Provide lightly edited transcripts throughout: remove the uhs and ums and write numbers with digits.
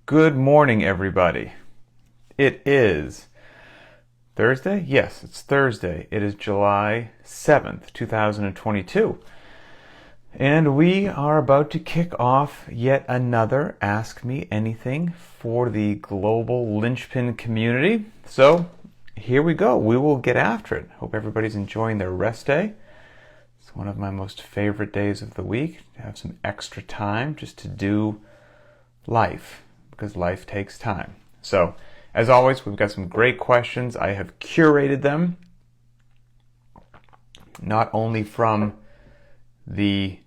Good morning, everybody. It is Thursday? Yes, it's Thursday. It is July 7th, 2022. And we are about to kick off yet another Ask Me Anything for the global Linchpin community. So here we go. We will get after it. Hope everybody's enjoying their rest day. It's one of my most favorite days of the week, to have some extra time just to do life, because life takes time. So, as always, we've got some great questions. I have curated them, not only from the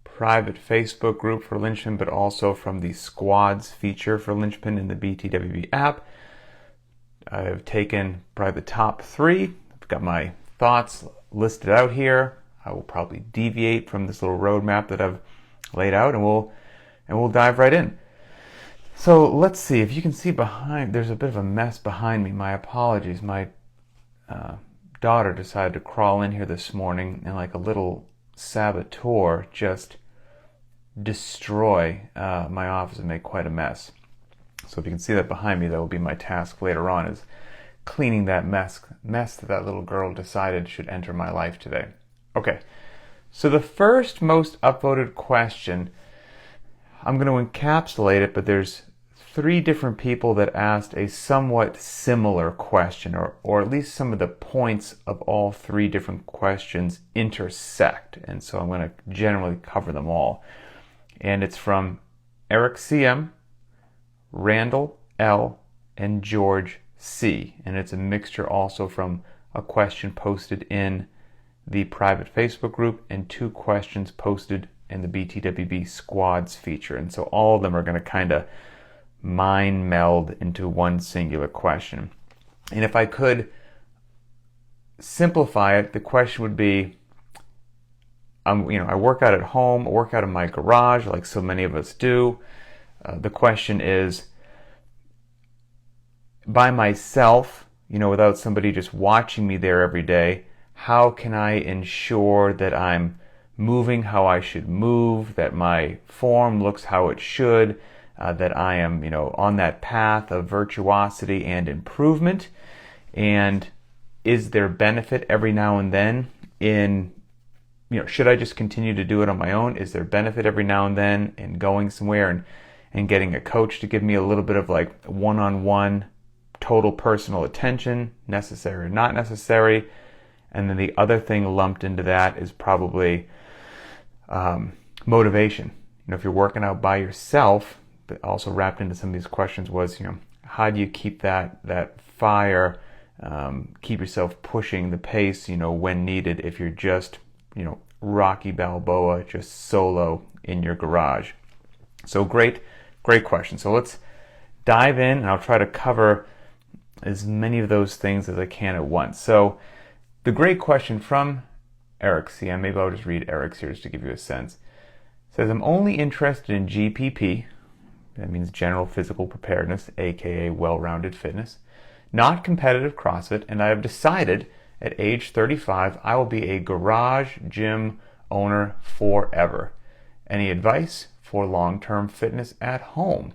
private Facebook group for Linchpin, but also from the squads feature for Linchpin in the BTWB app. I have taken probably the top three. I've got my thoughts listed out here. I will probably deviate from this little roadmap that I've laid out, and we'll dive right in. So let's see if you can see behind. There's a bit of a mess behind me. My apologies. My daughter decided to crawl in here this morning and, like a little saboteur, just destroy my office and make quite a mess. So if you can see that behind me, that will be my task later on, is cleaning that mess that little girl decided should enter my life today. Okay, so the first most upvoted question, I'm going to encapsulate it, but there's three different people that asked a somewhat similar question, or at least some of the points of all three different questions intersect. And so I'm going to generally cover them all. And it's from Eric CM, Randall L, and George C. And it's a mixture also from a question posted in the private Facebook group and two questions posted in the BTWB squads feature. And so all of them are going to kind of mind meld into one singular question. And if I could simplify it, the question would be, I work out at home, I work out in my garage like so many of us do. The question is, by myself, without somebody just watching me there every day, how can I ensure that I'm moving how I should move, that my form looks how it should, that I am, on that path of virtuosity and improvement? And is there benefit every now and then in, should I just continue to do it on my own? Is there benefit every now and then in going somewhere and getting a coach to give me a little bit of like one-on-one total personal attention, necessary or not necessary? And then the other thing lumped into that is probably motivation. If you're working out by yourself, but also wrapped into some of these questions was, how do you keep that fire, keep yourself pushing the pace, when needed, if you're just, Rocky Balboa, just solo in your garage? So great question. So let's dive in, and I'll try to cover as many of those things as I can at once. So the great question from Eric CM, maybe I'll just read Eric's here just to give you a sense. It says, I'm only interested in GPP, that means general physical preparedness, aka well-rounded fitness, not competitive CrossFit, and I have decided at age 35 I will be a garage gym owner forever. Any advice for long-term fitness at home?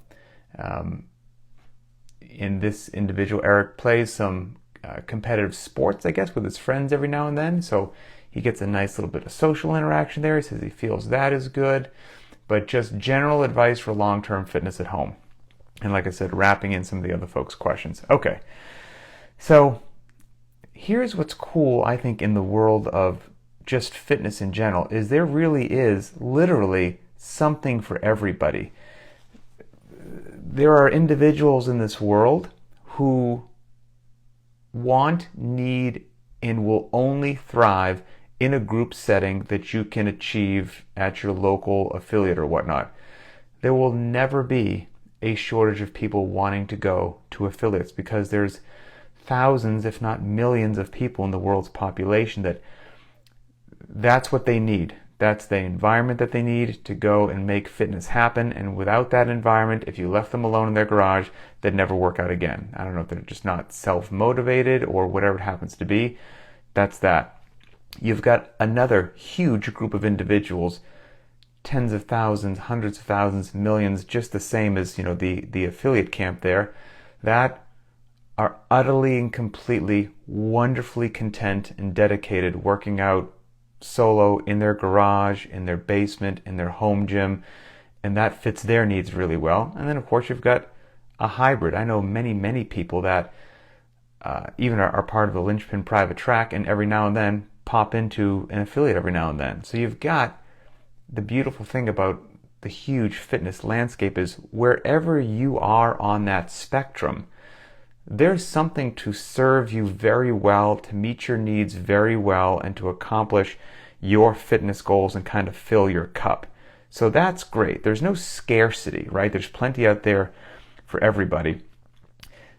In this individual, Eric plays some competitive sports, I guess, with his friends every now and then, so he gets a nice little bit of social interaction there. He says he feels that is good, but just general advice for long-term fitness at home. And like I said, wrapping in some of the other folks' questions. Okay, so here's what's cool, I think, in the world of just fitness in general, is there really is literally something for everybody. There are individuals in this world who want, need, and will only thrive in a group setting that you can achieve at your local affiliate or whatnot. There will never be a shortage of people wanting to go to affiliates, because there's thousands, if not millions, of people in the world's population that's what they need. That's the environment that they need to go and make fitness happen. And without that environment, if you left them alone in their garage, they'd never work out again. I don't know if they're just not self-motivated or whatever it happens to be. That's that. You've got another huge group of individuals tens of thousands, hundreds of thousands, millions, just the same as, the affiliate camp there, that are utterly and completely wonderfully content and dedicated working out solo in their garage, in their basement, in their home gym, and that fits their needs really well. And then of course you've got a hybrid. I know many people that even are part of the Linchpin private track, and every now and then pop into an affiliate every now and then. So you've got the beautiful thing about the huge fitness landscape is wherever you are on that spectrum, there's something to serve you very well, to meet your needs very well, and to accomplish your fitness goals and kind of fill your cup. So that's great. There's no scarcity, right? There's plenty out there for everybody.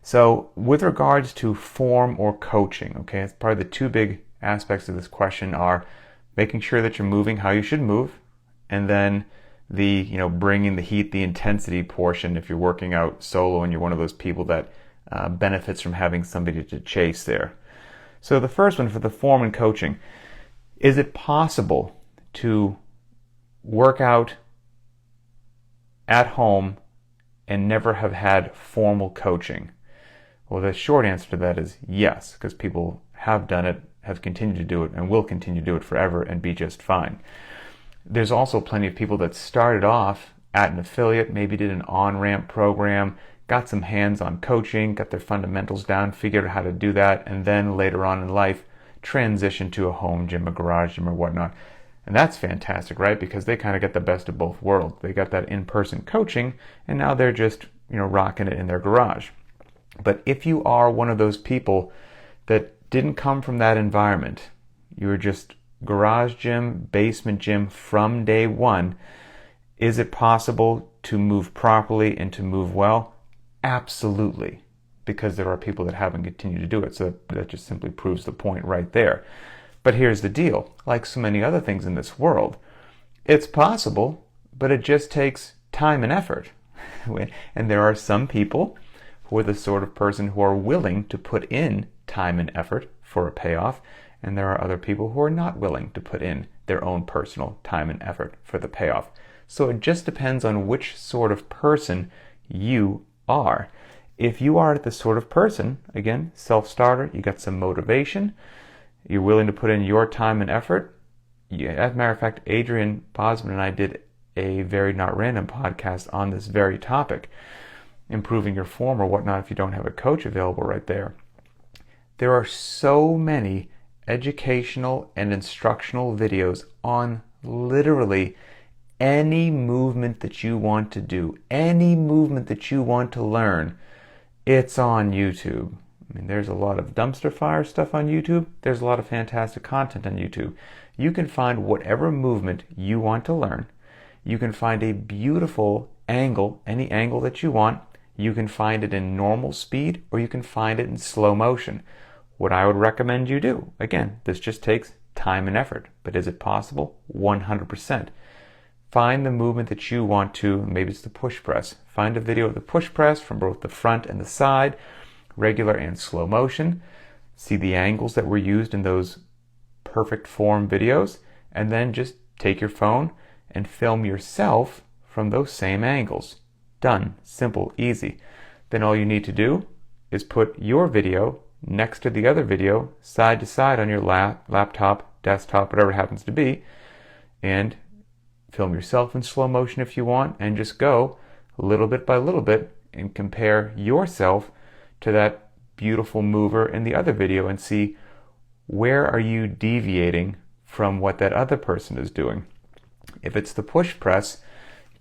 So with regards to form or coaching, okay, it's probably the two big aspects of this question are making sure that you're moving how you should move, and then the, bringing the heat, the intensity portion if you're working out solo and you're one of those people that benefits from having somebody to chase there. So the first one for the form and coaching, is it possible to work out at home and never have had formal coaching? Well, the short answer to that is yes, because people have done it, have continued to do it, and will continue to do it forever and be just fine. There's also plenty of people that started off at an affiliate, maybe did an on-ramp program, got some hands-on coaching, got their fundamentals down, figured out how to do that, and then later on in life transitioned to a home gym, a garage gym, or whatnot. And that's fantastic, right? Because they kind of get the best of both worlds. They got that in-person coaching, and now they're just, rocking it in their garage. But if you are one of those people that didn't come from that environment, you were just garage gym, basement gym from day one, is it possible to move properly and to move well? Absolutely, because there are people that haven't continued to do it. So that just simply proves the point right there. But here's the deal. Like so many other things in this world, it's possible, but it just takes time and effort. And there are some people who are the sort of person who are willing to put in time and effort for a payoff, and there are other people who are not willing to put in their own personal time and effort for the payoff. So it just depends on which sort of person you are. If you are the sort of person, again, self-starter, you got some motivation, you're willing to put in your time and effort. As a matter of fact, Adrian Bosman and I did a Very Not Random podcast on this very topic, improving your form or whatnot if you don't have a coach available right there. There are so many educational and instructional videos on literally any movement that you want to do, any movement that you want to learn. It's on YouTube. I mean, there's a lot of dumpster fire stuff on YouTube. There's a lot of fantastic content on YouTube. You can find whatever movement you want to learn. You can find a beautiful angle, any angle that you want. You can find it in normal speed, or you can find it in slow motion. What I would recommend you do, again, this just takes time and effort, but is it possible? 100%. Find the movement that you want to, maybe it's the push press. Find a video of the push press from both the front and the side, regular and slow motion. See the angles that were used in those perfect form videos, and then just take your phone and film yourself from those same angles. Done. Simple, easy. Then all you need to do is put your video next to the other video, side to side on your laptop, desktop, whatever it happens to be, and film yourself in slow motion if you want, and just go little bit by little bit and compare yourself to that beautiful mover in the other video and see where are you deviating from what that other person is doing. If it's the push press,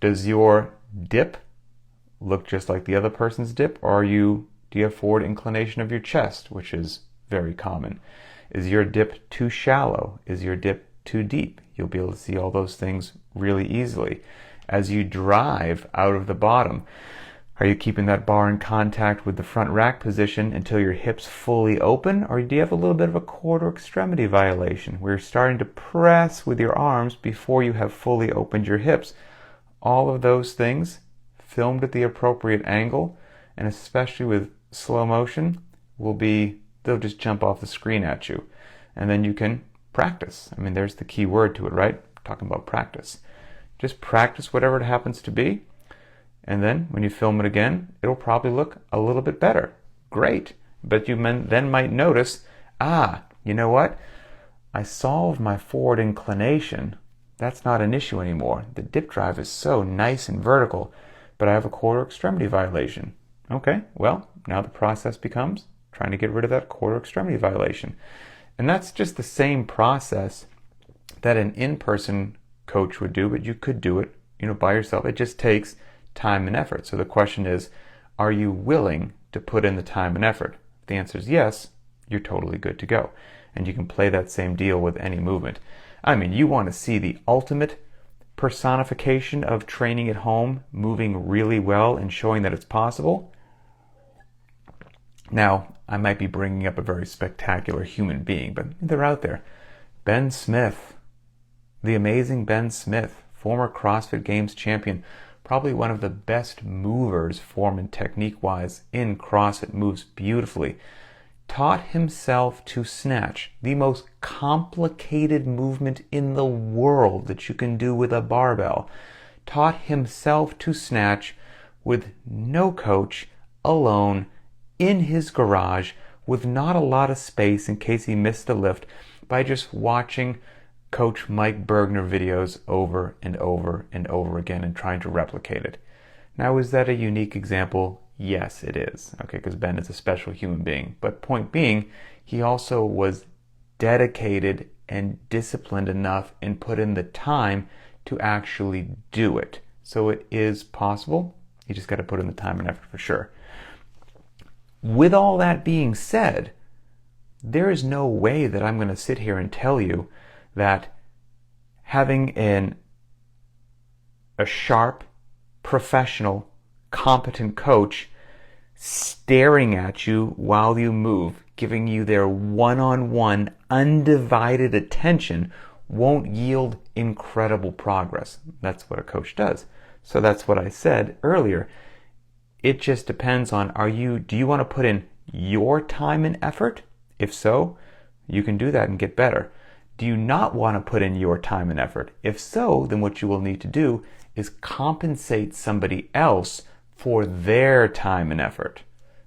does your dip look just like the other person's dip, or do you have forward inclination of your chest, which is very common? Is your dip too shallow? Is your dip too deep? You'll be able to see all those things really easily. As you drive out of the bottom, are you keeping that bar in contact with the front rack position until your hips fully open, or do you have a little bit of a quarter extremity violation where you're starting to press with your arms before you have fully opened your hips? All of those things filmed at the appropriate angle, and especially with slow motion, they'll just jump off the screen at you. And then you can practice. I mean, there's the key word to it, right? Talking about practice. Just practice whatever it happens to be. And then when you film it again, it'll probably look a little bit better. Great. But you then might notice, you know what? I solved my forward inclination. That's not an issue anymore. The dip drive is so nice and vertical, but I have a quarter extremity violation. Okay, well, now the process becomes trying to get rid of that quarter extremity violation. And that's just the same process that an in-person coach would do, but you could do it, by yourself. It just takes time and effort. So the question is, are you willing to put in the time and effort? If the answer is yes, you're totally good to go. And you can play that same deal with any movement. I mean, you want to see the ultimate personification of training at home, moving really well and showing that it's possible. Now, I might be bringing up a very spectacular human being, but they're out there. Ben Smith, the amazing Ben Smith, former CrossFit Games champion, probably one of the best movers, form and technique-wise, in CrossFit, moves beautifully. Taught himself to snatch, the most complicated movement in the world that you can do with a barbell. Taught himself to snatch with no coach, alone, in his garage, with not a lot of space in case he missed a lift, by just watching Coach Mike Bergner videos over and over and over again and trying to replicate it. Now, is that a unique example? Yes, it is. Okay, because Ben is a special human being. But point being, he also was dedicated and disciplined enough and put in the time to actually do it. So it is possible. You just got to put in the time and effort for sure. With all that being said, there is no way that I'm going to sit here and tell you that having a sharp, professional, competent coach staring at you while you move, giving you their one-on-one, undivided attention, won't yield incredible progress. That's what a coach does. So that's what I said earlier. It just depends on, do you want to put in your time and effort? If so, you can do that and get better. Do you not want to put in your time and effort? If so, then what you will need to do is compensate somebody else for their time and effort.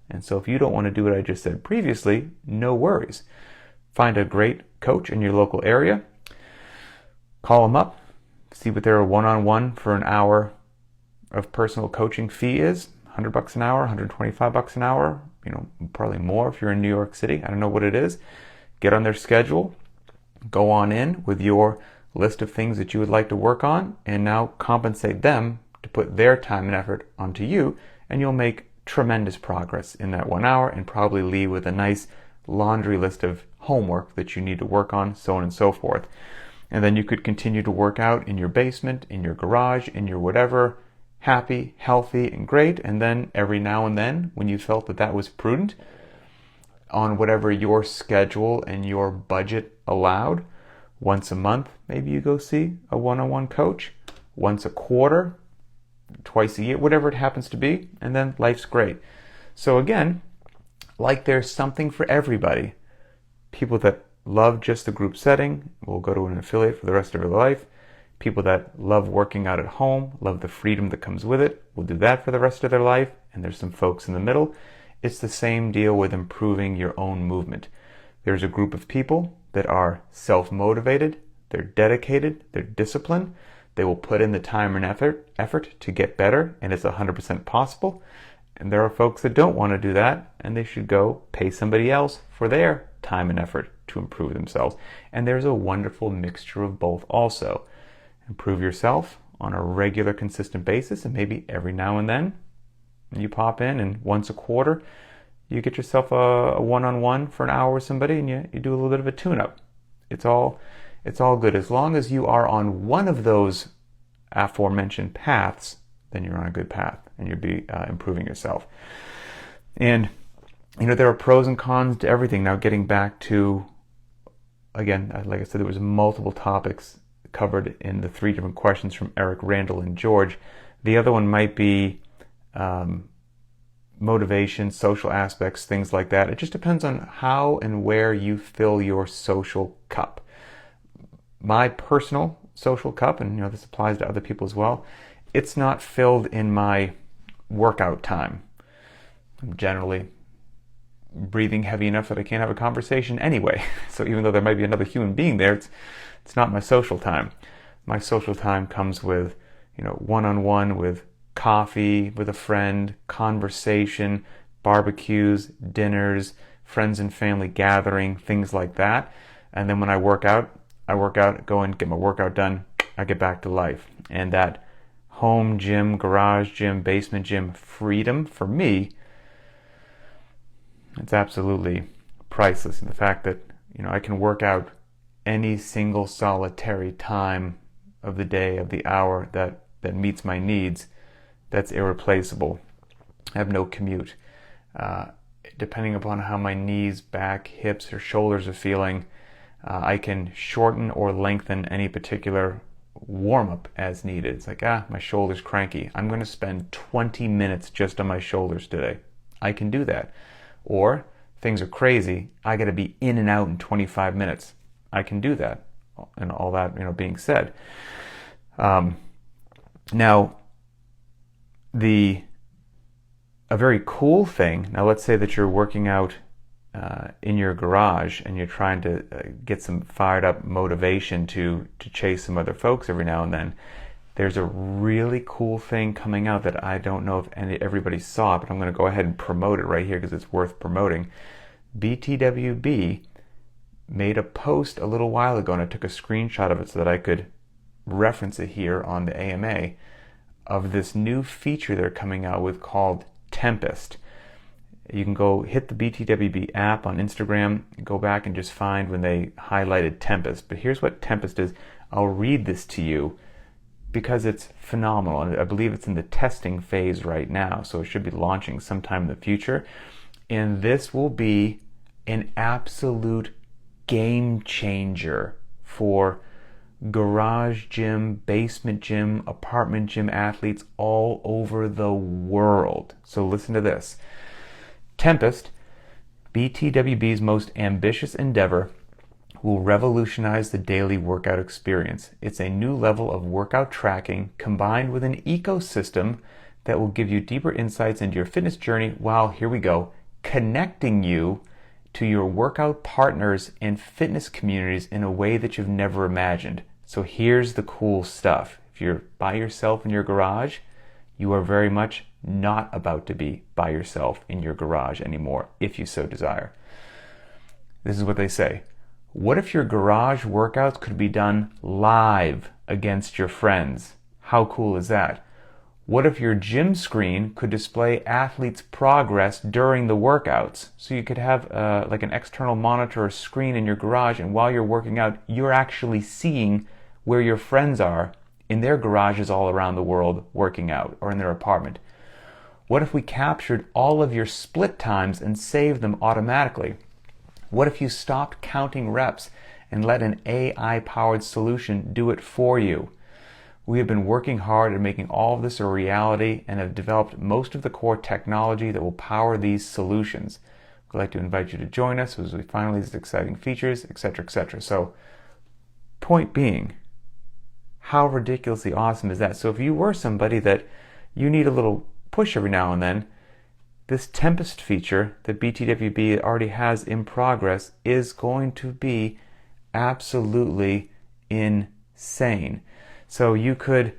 And so if you don't want to do what I just said previously, no worries. Find a great coach in your local area, call them up, see what their one-on-one for an hour of personal coaching fee is. $100 an hour, $125 an hour, probably more if you're in New York City. I don't know what it is. Get on their schedule, go on in with your list of things that you would like to work on, and now compensate them to put their time and effort onto you, and you'll make tremendous progress in that 1 hour and probably leave with a nice laundry list of homework that you need to work on, so on and so forth. And then you could continue to work out in your basement, in your garage, in your whatever, happy, healthy, and great. And then every now and then, when you felt that that was prudent, on whatever your schedule and your budget allowed, once a month, maybe you go see a one-on-one coach, once a quarter, twice a year, whatever it happens to be, and then life's great. So again, like there's something for everybody. People that love just the group setting will go to an affiliate for the rest of their life. People that love working out at home, love the freedom that comes with it, will do that for the rest of their life. And there's some folks in the middle. It's the same deal with improving your own movement. There's a group of people that are self-motivated, they're dedicated, they're disciplined, they will put in the time and effort to get better, and it's 100% possible. And there are folks that don't want to do that, and they should go pay somebody else for their time and effort to improve themselves. And there's a wonderful mixture of both also. Improve yourself on a regular, consistent basis, and maybe every now and then you pop in, and once a quarter you get yourself a one-on-one for an hour with somebody, and you do a little bit of a tune-up. It's all good. As long as you are on one of those aforementioned paths, then you're on a good path, and you'll be improving yourself. And there are pros and cons to everything. Now, getting back to, again, like I said, there was multiple topics covered in the 3 different questions from Eric, Randall, and George. The other one might be motivation, social aspects, things like that. It just depends on how and where you fill your social cup. My personal social cup, and this applies to other people as well, it's not filled in my workout time. I'm generally breathing heavy enough that I can't have a conversation anyway. So even though there might be another human being there, it's not my social time. My social time comes with, one-on-one, with coffee with a friend, conversation, barbecues, dinners, friends and family gathering, things like that. And then when I work out, go and get my workout done, I get back to life. And that home gym, garage gym, basement gym freedom, for me, it's absolutely priceless. And the fact that, I can work out any single solitary time of the day, of the hour that meets my needs, that's irreplaceable. I have no commute. Depending upon how my knees, back, hips, or shoulders are feeling, I can shorten or lengthen any particular warm-up as needed. It's like, my shoulder's cranky. I'm going to spend 20 minutes just on my shoulders today. I can do that. Or, things are crazy, I got to be in and out in 25 minutes. I can do that. And all that, being said. Now, a very cool thing, now let's say that you're working out in your garage and you're trying to get some fired up motivation to chase some other folks every now and then. There's a really cool thing coming out that I don't know if everybody saw, but I'm going to go ahead and promote it right here because it's worth promoting. BTWB made a post a little while ago, and I took a screenshot of it so that I could reference it here on the AMA, of this new feature they're coming out with called Tempest. You can go hit the BTWB app on Instagram, go back and just find when they highlighted Tempest. But here's what Tempest is. I'll read this to you because it's phenomenal. And I believe it's in the testing phase right now, so it should be launching sometime in the future. And this will be an absolute game changer for garage gym, basement gym, apartment gym athletes all over the world. So listen to this. Tempest, BTWB's most ambitious endeavor, will revolutionize the daily workout experience. It's a new level of workout tracking combined with an ecosystem that will give you deeper insights into your fitness journey while, here we go, connecting you to your workout partners and fitness communities in a way that you've never imagined. So here's the cool stuff. If you're by yourself in your garage, you are very much not about to be by yourself in your garage anymore, if you so desire. This is what they say. What if your garage workouts could be done live against your friends? How cool is that? What if your gym screen could display athletes' progress during the workouts? So you could have like an external monitor or screen in your garage, and while you're working out, you're actually seeing where your friends are in their garages all around the world working out, or in their apartment. What if we captured all of your split times and saved them automatically? What if you stopped counting reps and let an AI-powered solution do it for you? We have been working hard at making all of this a reality and have developed most of the core technology that will power these solutions. We'd like to invite you to join us as we finalize these exciting features, etc., etc. So, point being, how ridiculously awesome is that? So if you were somebody that you need a little push every now and then, this Tempest feature that BTWB already has in progress is going to be absolutely insane. So you could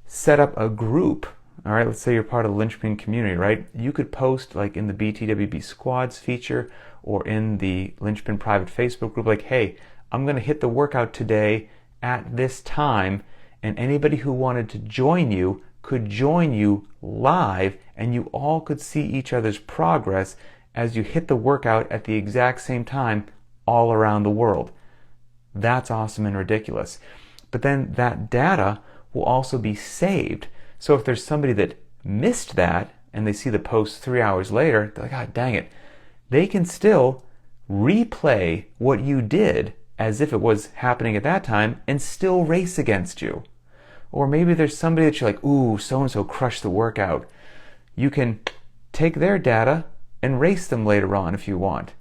set up a group, all right, let's say you're part of the Linchpin community, right? You could post like in the BTWB squads feature or in the Linchpin private Facebook group, like, hey, I'm going to hit the workout today at this time, and anybody who wanted to join you could join you live, and you all could see each other's progress as you hit the workout at the exact same time all around the world. That's awesome and ridiculous. But then that data will also be saved. So if there's somebody that missed that and they see the post 3 hours later, they're like, God dang it. They can still replay what you did as if it was happening at that time and still race against you. Or maybe there's somebody that you're like, ooh, so-and-so crushed the workout. You can take their data and race them later on if you want.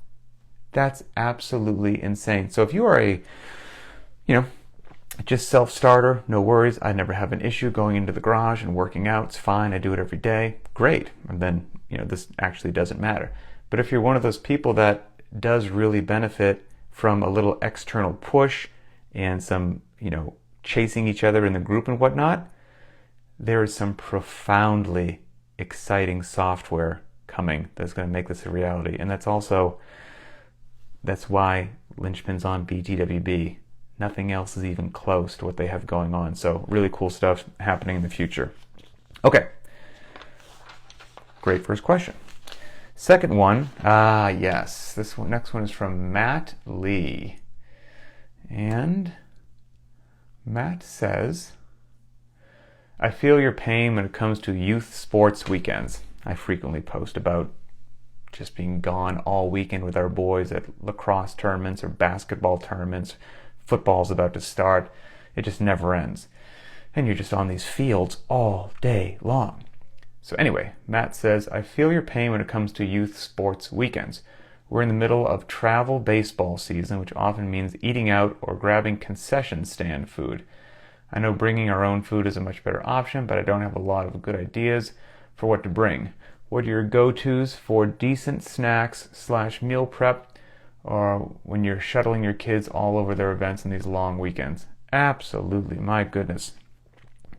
That's absolutely insane. So if you are Just self-starter, no worries. I never have an issue going into the garage and working out. It's fine. I do it every day. Great. And then, this actually doesn't matter. But if you're one of those people that does really benefit from a little external push and some, chasing each other in the group and whatnot, there is some profoundly exciting software coming that's going to make this a reality. And that's why Linchpin's on BTWB. Nothing else is even close to what they have going on. So really cool stuff happening in the future. Okay. Great first question. Second one, yes. Next one is from Matt Lee. And Matt says, I feel your pain when it comes to youth sports weekends. I frequently post about just being gone all weekend with our boys at lacrosse tournaments or basketball tournaments. Football's about to start. It just never ends. And you're just on these fields all day long. So anyway, Matt says, I feel your pain when it comes to youth sports weekends. We're in the middle of travel baseball season, which often means eating out or grabbing concession stand food. I know bringing our own food is a much better option, but I don't have a lot of good ideas for what to bring. What are your go-tos for decent snacks/meal prep, or when you're shuttling your kids all over their events in these long weekends? Absolutely, my goodness.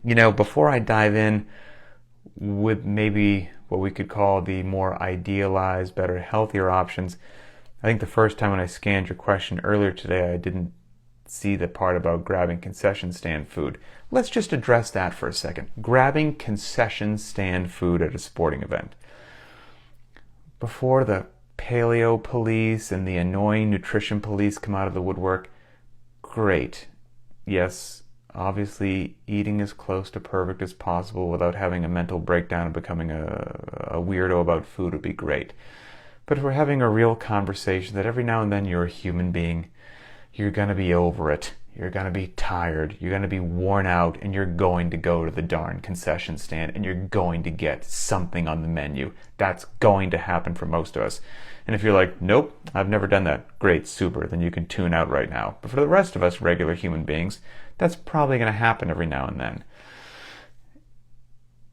Before I dive in with maybe what we could call the more idealized, better, healthier options, I think the first time when I scanned your question earlier today, I didn't see the part about grabbing concession stand food. Let's just address that for a second. Grabbing concession stand food at a sporting event. Before the paleo police and the annoying nutrition police come out of the woodwork, great. Yes, obviously eating as close to perfect as possible without having a mental breakdown and becoming a weirdo about food would be great. But if we're having a real conversation that every now and then you're a human being, you're going to be over it. You're going to be tired. You're going to be worn out, and you're going to go to the darn concession stand and you're going to get something on the menu. That's going to happen for most of us. And if you're like, nope, I've never done that, great, super, then you can tune out right now. But for the rest of us regular human beings, that's probably going to happen every now and then.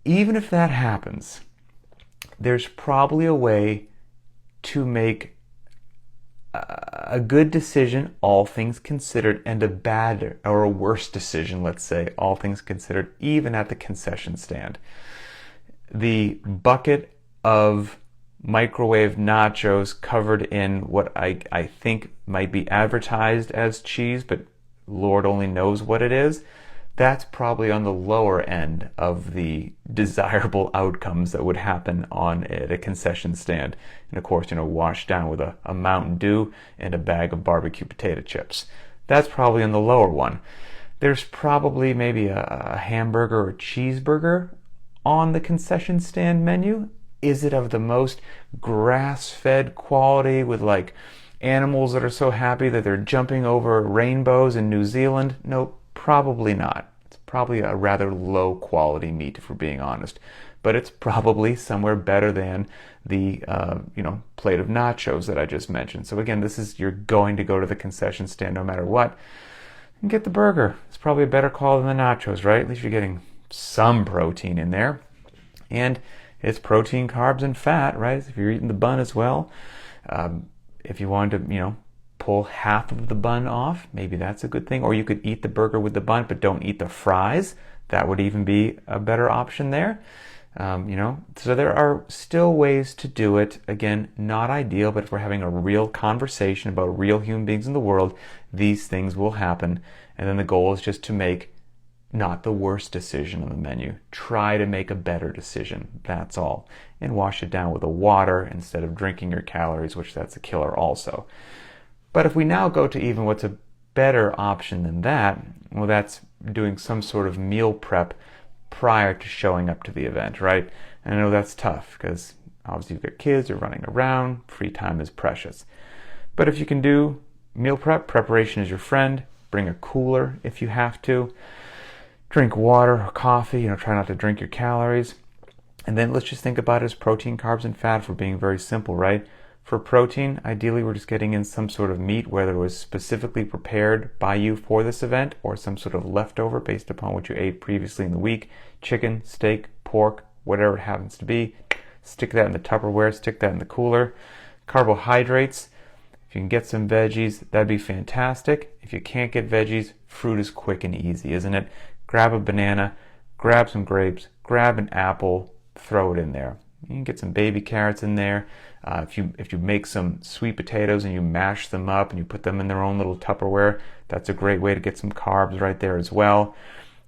Even if that happens, there's probably a way to make a good decision, all things considered, and a bad or a worse decision, let's say, all things considered, even at the concession stand. The bucket of microwave nachos covered in what I think might be advertised as cheese, but Lord only knows what it is, that's probably on the lower end of the desirable outcomes that would happen at a concession stand. And of course, washed down with a Mountain Dew and a bag of barbecue potato chips. That's probably on the lower one. There's probably maybe a hamburger or cheeseburger on the concession stand menu. Is it of the most grass-fed quality with like animals that are so happy that they're jumping over rainbows in New Zealand? Nope. Probably not. It's probably a rather low quality meat, if we're being honest. But it's probably somewhere better than the plate of nachos that I just mentioned. So again, you're going to go to the concession stand no matter what and get the burger. It's probably a better call than the nachos, right? At least you're getting some protein in there. And it's protein, carbs, and fat, right? If you're eating the bun as well. If you wanted to, pull half of the bun off, maybe that's a good thing. Or you could eat the burger with the bun, but don't eat the fries. That would even be a better option there. So there are still ways to do it. Again, not ideal, but if we're having a real conversation about real human beings in the world, these things will happen. And then the goal is just to make not the worst decision on the menu. Try to make a better decision. That's all. And wash it down with a water instead of drinking your calories, which that's a killer also. But if we now go to even what's a better option than that, well, that's doing some sort of meal prep prior to showing up to the event, right? And I know that's tough because obviously you've got kids, you're running around, free time is precious. But if you can do meal prep, preparation is your friend. Bring a cooler if you have to. Drink water or coffee, try not to drink your calories. And then let's just think about it as protein, carbs, and fat for being very simple, right? For protein, ideally we're just getting in some sort of meat, whether it was specifically prepared by you for this event or some sort of leftover based upon what you ate previously in the week. Chicken, steak, pork, whatever it happens to be. Stick that in the Tupperware, stick that in the cooler. Carbohydrates, if you can get some veggies, that'd be fantastic. If you can't get veggies, fruit is quick and easy, isn't it? Grab a banana, grab some grapes, grab an apple, throw it in there. You can get some baby carrots in there. If you make some sweet potatoes and you mash them up and you put them in their own little Tupperware, that's a great way to get some carbs right there as well.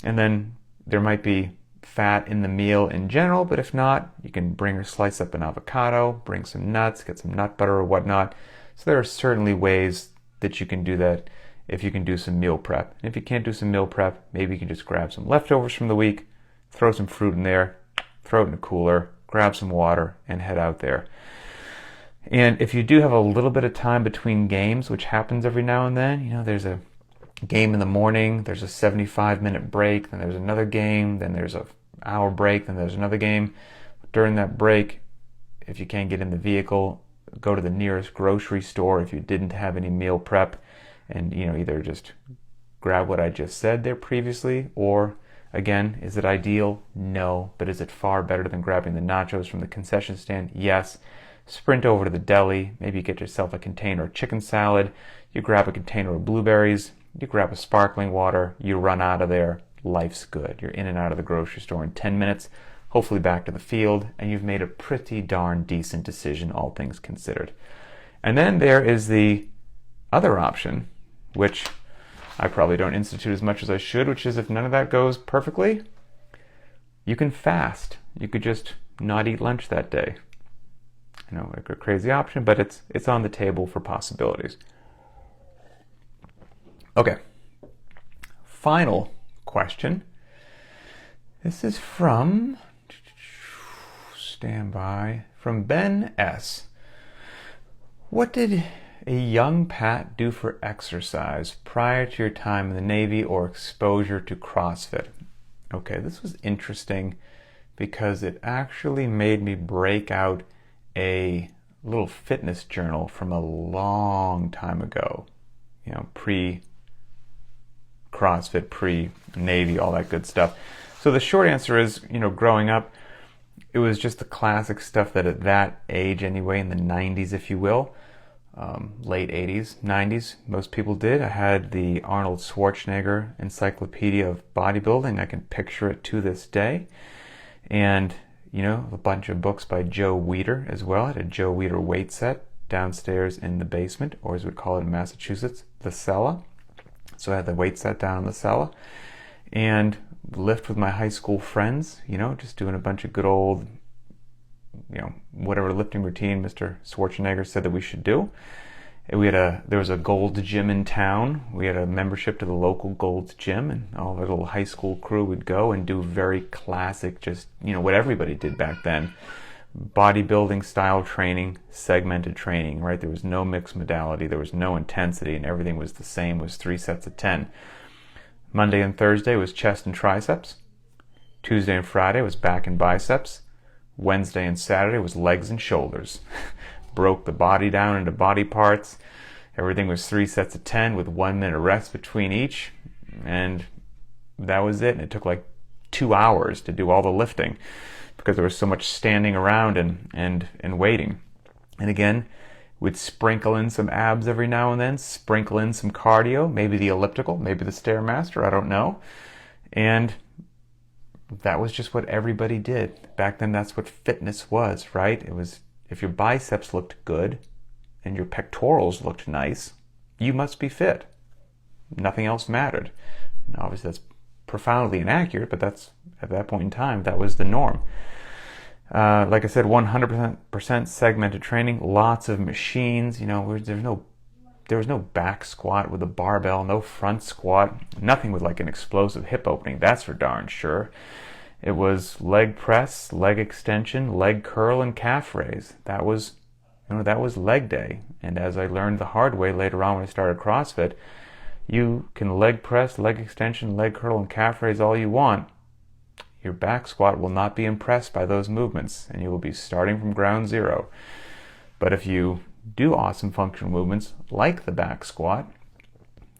And then there might be fat in the meal in general, but if not, you can bring or slice up an avocado, bring some nuts, get some nut butter or whatnot. So there are certainly ways that you can do that if you can do some meal prep. And if you can't do some meal prep, maybe you can just grab some leftovers from the week, throw some fruit in there, throw it in the cooler, grab some water, and head out there. And if you do have a little bit of time between games, which happens every now and then, there's a game in the morning, there's a 75-minute break, then there's another game, then there's an hour break, then there's another game. During that break, if you can't get in the vehicle, go to the nearest grocery store if you didn't have any meal prep, and either just grab what I just said there previously, or again, is it ideal? No. But is it far better than grabbing the nachos from the concession stand? Yes. Sprint over to the deli, maybe get yourself a container of chicken salad, you grab a container of blueberries, you grab a sparkling water, you run out of there, life's good. You're in and out of the grocery store in 10 minutes, hopefully back to the field, and you've made a pretty darn decent decision, all things considered. And then there is the other option, which I probably don't institute as much as I should, which is if none of that goes perfectly, you can fast. You could just not eat lunch that day. Like a crazy option, but it's on the table for possibilities. Okay. Final question. This is from Ben S. What did a young Pat do for exercise prior to your time in the Navy or exposure to CrossFit? Okay, this was interesting because it actually made me break out a little fitness journal from a long time ago, pre-CrossFit, pre-Navy, all that good stuff. So the short answer is, growing up, it was just the classic stuff that at that age anyway, in the 90s, if you will, late 80s, 90s, most people did. I had the Arnold Schwarzenegger Encyclopedia of Bodybuilding. I can picture it to this day. And a bunch of books by Joe Weider as well. I had a Joe Weider weight set downstairs in the basement, or as we call it in Massachusetts, the cellar. So I had the weight set down in the cellar and lift with my high school friends, just doing a bunch of good old, whatever lifting routine Mr. Schwarzenegger said that we should do. There was a Gold's Gym in town. We had a membership to the local Gold's Gym, and all the little high school crew would go and do very classic, just, what everybody did back then. Bodybuilding style training, segmented training, right? There was no mixed modality, there was no intensity, and everything was the same, was 3 sets of 10. Monday and Thursday was chest and triceps. Tuesday and Friday was back and biceps. Wednesday and Saturday was legs and shoulders. Broke the body down into body parts. Everything was 3 sets of 10 with 1 minute rest between each, and that was it. And it took like 2 hours to do all the lifting because there was so much standing around and waiting. And again, we'd sprinkle in some abs every now and then, sprinkle in some cardio, maybe the elliptical, maybe the Stairmaster, I don't know. And that was just what everybody did. Back then, that's what fitness was, right? It was, if your biceps looked good and your pectorals looked nice, you must be fit. Nothing else mattered. And obviously, that's profoundly inaccurate, but that's, at that point in time, that was the norm. Like I said, 100% segmented training, lots of machines. There was no back squat with a barbell, no front squat, nothing with like an explosive hip opening, that's for darn sure. It was leg press, leg extension, leg curl, and calf raise. That was leg day. And as I learned the hard way later on when I started CrossFit, you can leg press, leg extension, leg curl, and calf raise all you want. Your back squat will not be impressed by those movements, and you will be starting from ground zero. But if you do awesome functional movements like the back squat,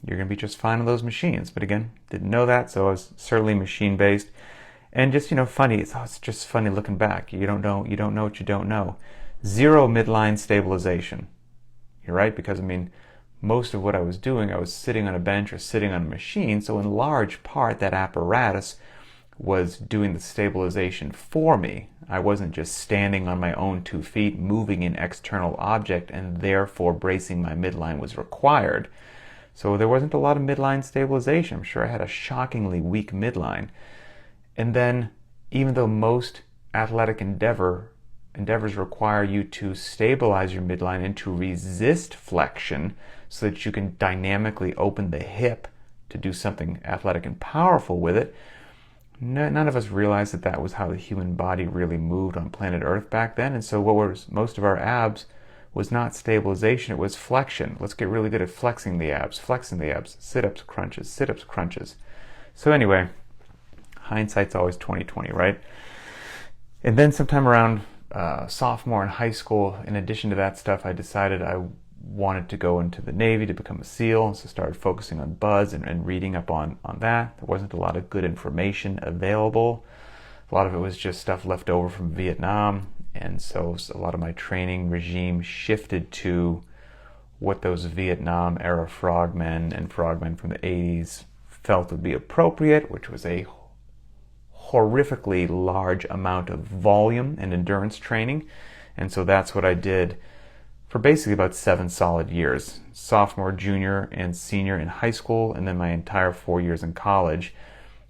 you're going to be just fine on those machines. But again, didn't know that, so I was certainly machine-based. And just, funny, it's just funny looking back. You don't know what you don't know. 0 midline stabilization. You're right, because most of what I was doing, I was sitting on a bench or sitting on a machine, so in large part that apparatus was doing the stabilization for me. I wasn't just standing on my own 2 feet, moving an external object, and therefore bracing my midline was required. So there wasn't a lot of midline stabilization. I'm sure I had a shockingly weak midline. And then, even though most athletic endeavors require you to stabilize your midline and to resist flexion so that you can dynamically open the hip to do something athletic and powerful with it, none of us realized that was how the human body really moved on planet Earth back then. And so what was most of our abs was not stabilization, it was flexion. Let's get really good at flexing the abs, sit-ups, crunches. So anyway, hindsight's always 20/20, right? And then sometime around sophomore in high school, in addition to that stuff, I decided I wanted to go into the Navy to become a SEAL, so started focusing on BUD/S and reading up on that. There wasn't a lot of good information available. A lot of it was just stuff left over from Vietnam, and so a lot of my training regime shifted to what those Vietnam era frogmen and frogmen from the 80s felt would be appropriate, which was a horrifically large amount of volume and endurance training. And so that's what I did for basically about 7 solid years, sophomore, junior, and senior in high school, and then my entire 4 years in college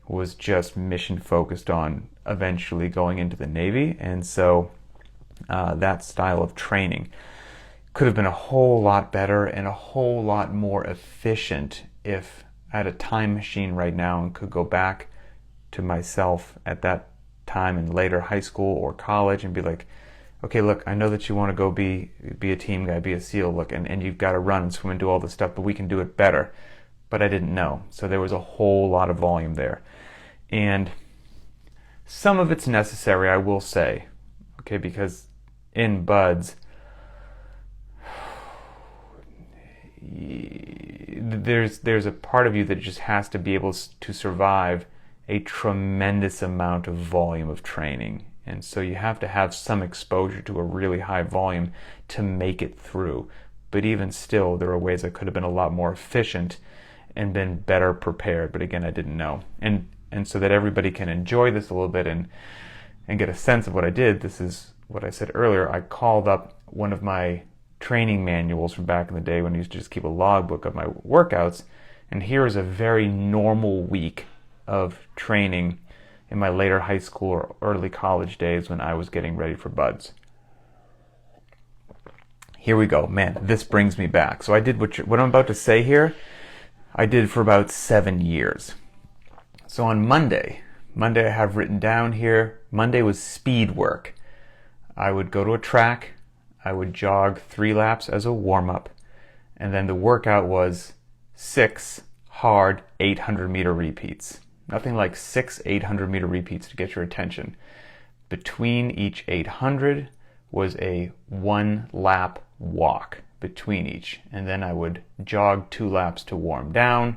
was just mission focused on eventually going into the Navy. And so that style of training could have been a whole lot better and a whole lot more efficient if I had a time machine right now and could go back to myself at that time in later high school or college and be like, okay, look, I know that you want to go be a team guy, be a SEAL, look, and you've got to run and swim and do all this stuff, but we can do it better. But I didn't know. So there was a whole lot of volume there. And some of it's necessary, I will say, okay, because in BUD/S, there's a part of you that just has to be able to survive a tremendous amount of volume of training. And so you have to have some exposure to a really high volume to make it through. But even still, there are ways I could have been a lot more efficient and been better prepared. But again, I didn't know. And so that everybody can enjoy this a little bit and get a sense of what I did, this is what I said earlier. I called up one of my training manuals from back in the day when I used to just keep a logbook of my workouts. And here is a very normal week of training in my later high school or early college days when I was getting ready for BUD/S. Here we go. Man, this brings me back. So I did what I'm about to say here, I did for about 7 years. So on Monday I have written down here, Monday was speed work. I would go to a track, I would jog 3 laps as a warm-up, and then the workout was 6 hard 800-meter repeats. Nothing like 6 800-meter repeats to get your attention. Between each 800 was a 1-lap walk between each. And then I would jog 2 laps to warm down.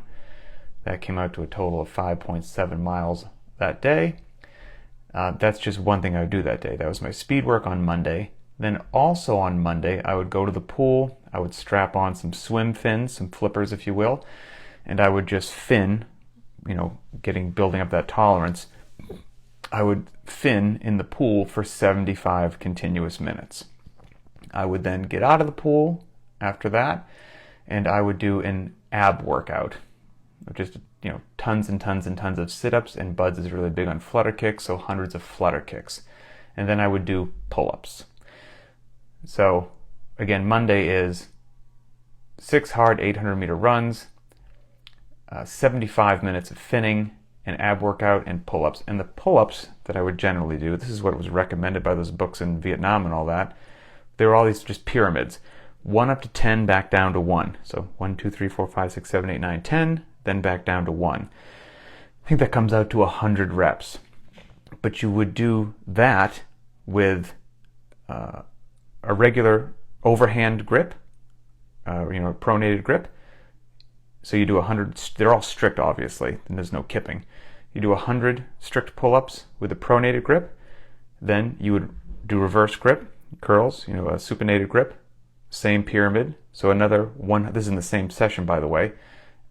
That came out to a total of 5.7 miles that day. That's just one thing I would do that day. That was my speed work on Monday. Then also on Monday, I would go to the pool. I would strap on some swim fins, some flippers if you will, and I would just fin, building up that tolerance. I would fin in the pool for 75 continuous minutes. I would then get out of the pool after that, and I would do an ab workout. Just, tons and tons and tons of sit-ups, and BUD/S is really big on flutter kicks, so hundreds of flutter kicks. And then I would do pull-ups. So, again, Monday is 6 hard 800-meter runs, 75 minutes of finning, an ab workout, and pull-ups. And the pull-ups that I would generally do, this is what was recommended by those books in Vietnam and all that, they were all these just pyramids. 1 up to 10, back down to 1. So 1, 2, 3, 4, 5, 6, 7, 8, 9, 10, then back down to 1. I think that comes out to 100 reps. But you would do that with a regular overhand grip, pronated grip. So you do 100, they're all strict obviously, and there's no kipping. You do 100 strict pull-ups with a pronated grip, then you would do reverse grip, curls, a supinated grip, same pyramid. So another one, this is in the same session by the way,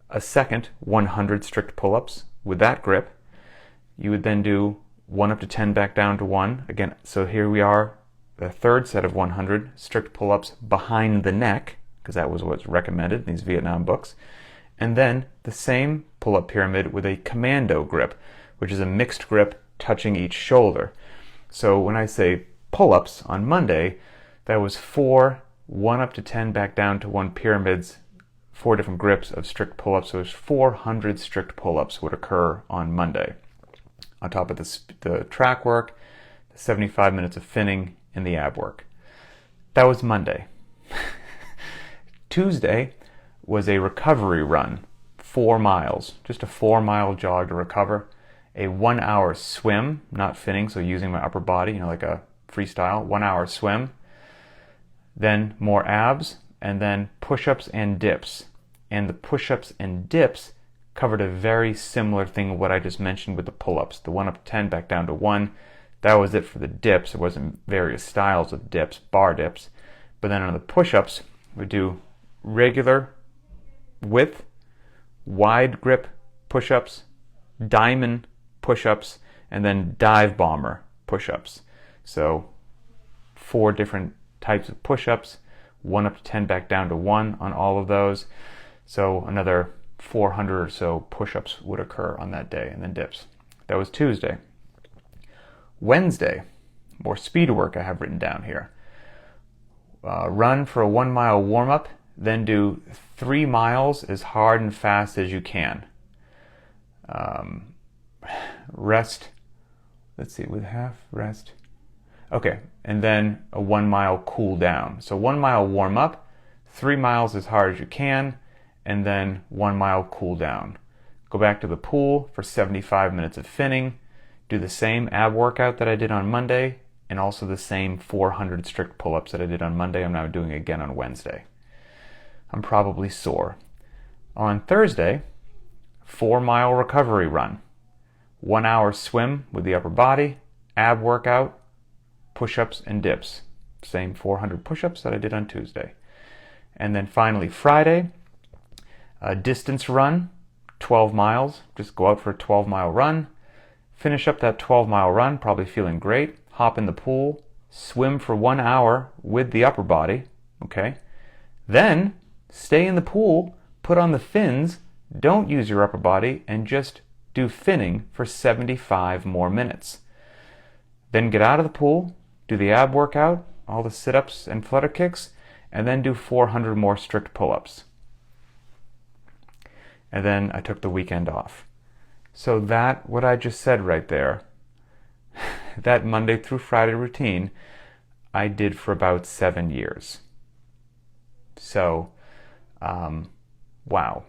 a second 100 strict pull-ups with that grip. You would then do 1 up to 10 back down to 1. Again, so here we are, the third set of 100 strict pull-ups behind the neck, because that was what's recommended in these Vietnam books. And then the same pull-up pyramid with a commando grip, which is a mixed grip touching each shoulder. So when I say pull-ups on Monday, that was 4 1 up to 10 back down to 1 pyramids, 4 different grips of strict pull-ups. So there's 400 strict pull-ups would occur on Monday, on top of the track work, the 75 minutes of finning, and the ab work. That was Monday. Tuesday was a recovery run, 4 miles, just a 4-mile jog to recover, a 1-hour swim, not finning, so using my upper body, like a freestyle, 1-hour swim, then more abs, and then push-ups and dips. And the push-ups and dips covered a very similar thing of what I just mentioned with the pull-ups, the 1 up to 10 back down to 1. That was it for the dips. There wasn't various styles of dips, bar dips. But then on the push-ups, we do regular width, wide grip push-ups, diamond push-ups, and then dive bomber push-ups. So 4 different types of push-ups, 1 up to 10 back down to 1 on all of those. So another 400 or so push-ups would occur on that day, and then dips. That was Tuesday. Wednesday, more speed work I have written down here. Run for a 1-mile warm-up, then do 3 miles as hard and fast as you can. Rest, let's see, with half rest. Okay, and then a 1-mile cool down. So 1 mile warm up, 3 miles as hard as you can, and then 1 mile cool down. Go back to the pool for 75 minutes of finning, do the same ab workout that I did on Monday, and also the same 400 strict pull-ups that I did on Monday. I'm now doing again on Wednesday. I'm probably sore. On Thursday, 4-mile recovery run, 1-hour swim with the upper body, ab workout, push-ups and dips. Same 400 push-ups that I did on Tuesday. And then finally Friday, a distance run, 12 miles. Just go out for a 12-mile run. Finish up that 12-mile run, probably feeling great. Hop in the pool, swim for 1 hour with the upper body. Okay. Then stay in the pool, put on the fins, don't use your upper body, and just do finning for 75 more minutes. Then get out of the pool, do the ab workout, all the sit-ups and flutter kicks, and then do 400 more strict pull-ups. And then I took the weekend off. So that, what I just said right there, that Monday through Friday routine, I did for about 7 years. So, wow.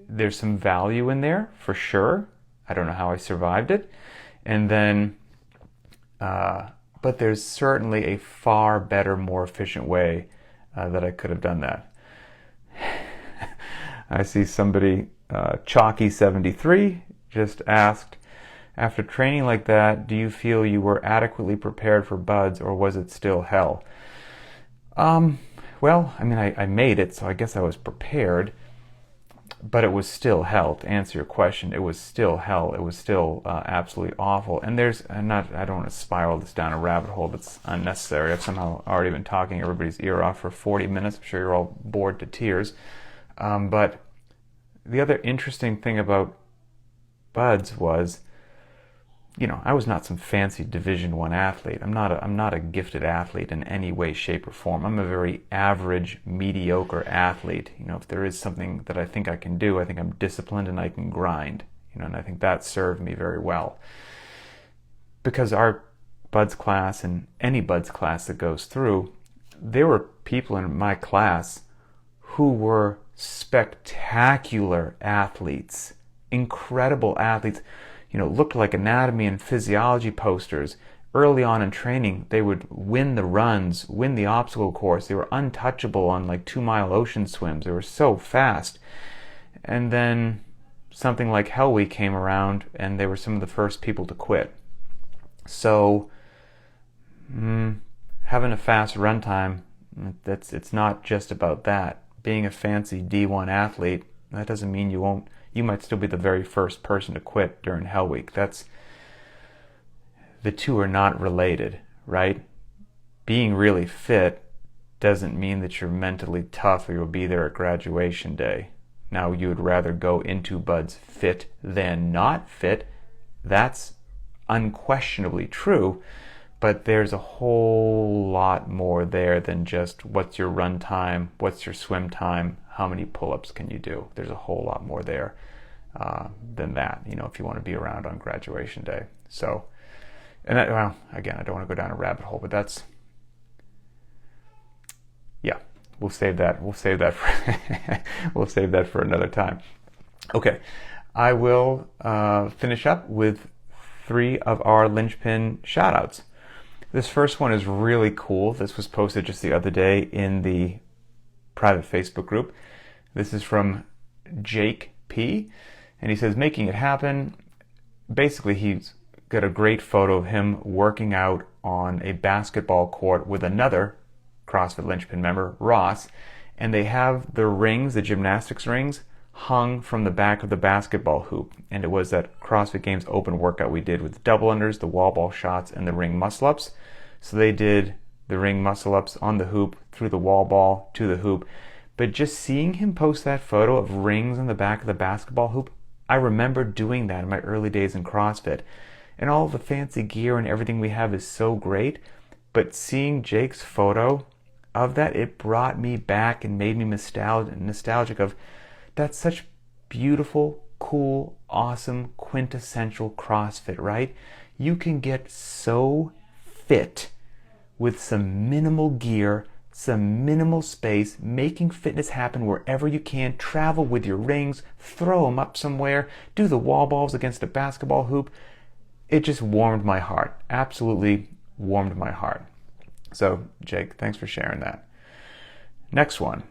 There's some value in there, for sure. I don't know how I survived it. And then, but there's certainly a far better, more efficient way that I could have done that. I see somebody, Chalky73, just asked, after training like that, do you feel you were adequately prepared for buds, or was it still hell? Well, I mean, I made it, so I guess I was prepared, but it was still hell. To answer your question, it was still hell. It was still absolutely awful. And I don't want to spiral this down a rabbit hole that's unnecessary. I've somehow already been talking everybody's ear off for 40 minutes. I'm sure you're all bored to tears. But the other interesting thing about buds was, I was not some fancy Division I athlete. I'm not a gifted athlete in any way, shape, or form. I'm a very average, mediocre athlete. If there is something that I think I can do, I think I'm disciplined and I can grind. And I think that served me very well. Because our buds class and any buds class that goes through, there were people in my class who were spectacular athletes, incredible athletes. Looked like anatomy and physiology posters, early on in training, they would win the runs, win the obstacle course. They were untouchable on like 2-mile ocean swims. They were so fast. And then something like Hell Week came around, and they were some of the first people to quit. So having a fast run time, it's not just about that. Being a fancy D1 athlete, that doesn't mean you might still be the very first person to quit during Hell Week. The two are not related, right? Being really fit doesn't mean that you're mentally tough or you'll be there at graduation day. Now, you would rather go into buds fit than not fit. That's unquestionably true, but there's a whole lot more there than just what's your run time, what's your swim time, how many pull-ups can you do. There's a whole lot more there than that, if you want to be around on graduation day. So, and again, I don't want to go down a rabbit hole, but that's, yeah, we'll save that for another time. Okay, I will finish up with 3 of our Linchpin shout-outs. This first one is really cool. This was posted just the other day in the private Facebook group. This is from Jake P. And he says, making it happen. Basically, he's got a great photo of him working out on a basketball court with another CrossFit Linchpin member, Ross. And they have the rings, the gymnastics rings, hung from the back of the basketball hoop. And it was that CrossFit Games open workout we did with the double unders, the wall ball shots, and the ring muscle ups. So they did the ring muscle ups on the hoop, through the wall ball to the hoop. But just seeing him post that photo of rings on the back of the basketball hoop, I remember doing that in my early days in CrossFit. And all the fancy gear and everything we have is so great. But seeing Jake's photo of that, it brought me back and made me nostalgic of, that's such beautiful, cool, awesome, quintessential CrossFit, right? You can get so fit with some minimal gear, some minimal space, making fitness happen wherever you can. Travel with your rings, throw them up somewhere, do the wall balls against a basketball hoop. It just warmed my heart. Absolutely warmed my heart. So, Jake, thanks for sharing that. Next one.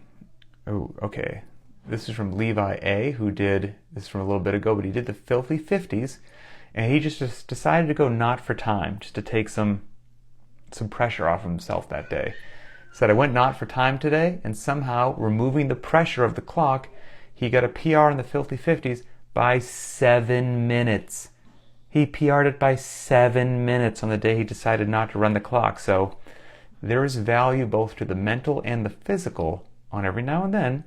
Oh, okay. This is from Levi A, who did this from a little bit ago, but he did the Filthy 50s, and he just decided to go not for time, just to take some pressure off of himself that day. Said, I went not for time today, and somehow, removing the pressure of the clock, he got a PR in the Filthy 50s by 7 minutes. He PR'd it by 7 minutes on the day he decided not to run the clock. So there is value both to the mental and the physical on every now and then.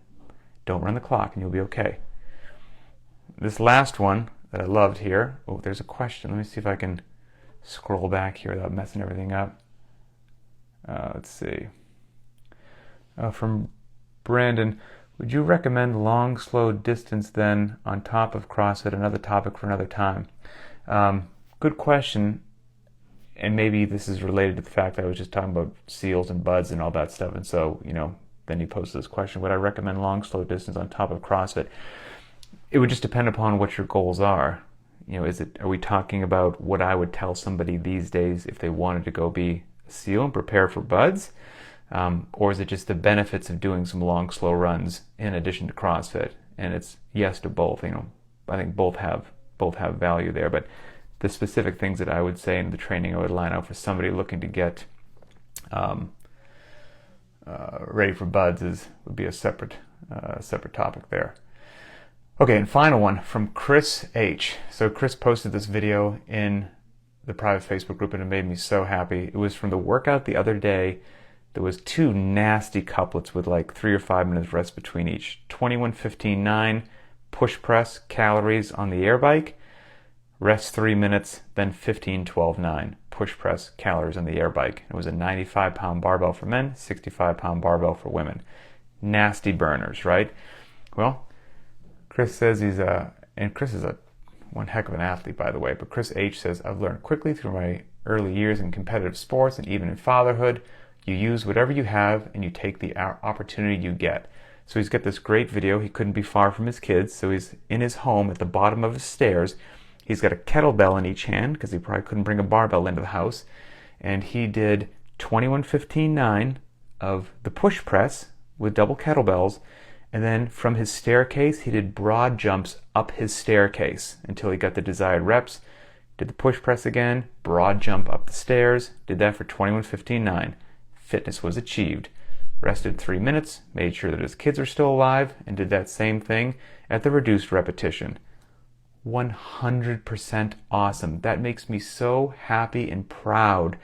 Don't run the clock and you'll be okay. This last one that I loved here. Oh, there's a question. Let me see if I can scroll back here without messing everything up. Let's see. From Brandon, would you recommend long, slow distance then on top of CrossFit? Another topic for another time. Good question. And maybe this is related to the fact that I was just talking about SEALs and buds and all that stuff. And so, then he posted this question, would I recommend long, slow distance on top of CrossFit? It would just depend upon what your goals are. Are we talking about what I would tell somebody these days if they wanted to go be a SEAL and prepare for buds? Or is it just the benefits of doing some long, slow runs in addition to CrossFit? And it's yes to both. I think both have value there. But the specific things that I would say in the training I would line out for somebody looking to get ready for buds would be a separate topic there. Okay, and final one from Chris H. So Chris posted this video in the private Facebook group and it made me so happy. It was from the workout the other day. There was 2 nasty couplets with like 3 or 5 minutes rest between each. 21-15-9 push press calories on the air bike, rest 3 minutes, then 15-12-9 push press calories on the air bike. It was a 95-pound barbell for men, 65-pound barbell for women. Nasty burners, right? Well, Chris says and Chris is one heck of an athlete, by the way, but Chris H says, I've learned quickly through my early years in competitive sports and even in fatherhood, you use whatever you have and you take the opportunity you get. So he's got this great video. He couldn't be far from his kids, so he's in his home at the bottom of his stairs. He's got a kettlebell in each hand because he probably couldn't bring a barbell into the house. and he did 21-15-9 of the push press with double kettlebells, and then from his staircase he did broad jumps up his staircase until he got the desired reps. Did the push press again, broad jump up the stairs, did that for 21-15-9. Fitness was achieved. Rested 3 minutes, made sure that his kids are still alive, and did that same thing at the reduced repetition. 100% awesome. That makes me so happy and proud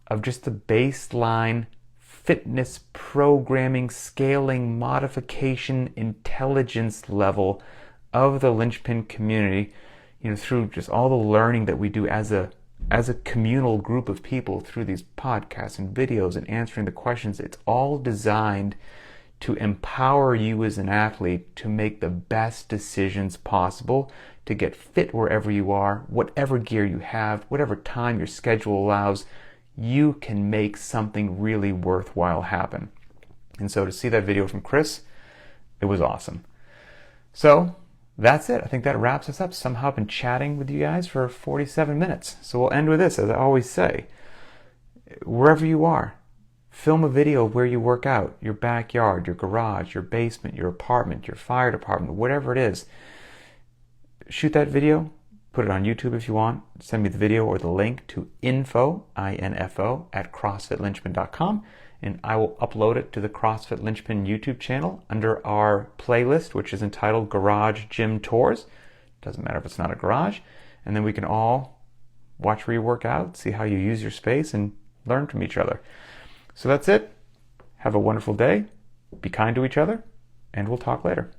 of just the baseline fitness programming, scaling, modification, intelligence level of the Linchpin community, through just all the learning that we do as a communal group of people through these podcasts and videos and answering the questions. It's all designed to empower you as an athlete to make the best decisions possible, to get fit wherever you are, whatever gear you have, whatever time your schedule allows. You can make something really worthwhile happen. And so to see that video from Chris, it was awesome. So that's it. I think that wraps us up. Somehow I've been chatting with you guys for 47 minutes. So we'll end with this, as I always say. Wherever you are, film a video of where you work out, your backyard, your garage, your basement, your apartment, your fire department, whatever it is. Shoot that video, put it on YouTube if you want. Send me the video or the link to info, I-N-F-O, at CrossFitLinchpin.com, and I will upload it to the CrossFit Linchpin YouTube channel under our playlist, which is entitled Garage Gym Tours. Doesn't matter if it's not a garage. And then we can all watch where you work out, see how you use your space, and learn from each other. So that's it. Have a wonderful day. Be kind to each other, and we'll talk later.